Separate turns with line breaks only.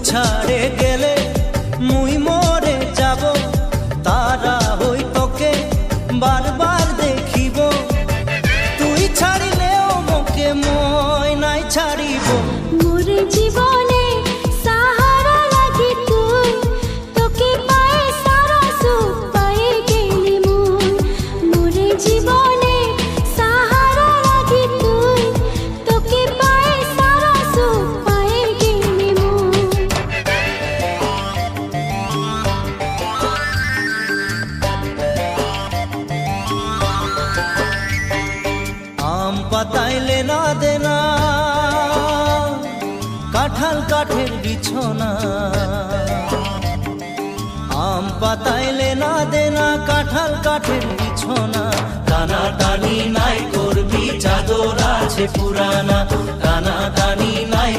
ছাড়ে গেলে মুই মরে যাব, তারা হই তোকে বারবার দেখিব। তুই ছাড়িলেও মোকে মই নাই ছাড়িব।
মোরে জীবনে সাহারা লাগি তুই, তোকে পায়ে সারা সুখ পায়ে গেলি মুই। মোরে জীবনে সাহারা লাগি তুই, তোকে পায়ে সারা সুখ পায়ে গেলি মুই।
আম পাতাইলে না দেনা, কাঁঠাল কাঠের বিছনা। আম পাতাইলে না দেনা, কাঁঠাল কাঠের বিছনা। টানা টানি নাই করবি, চাদর আছে পুরানা। টানা টানি নাই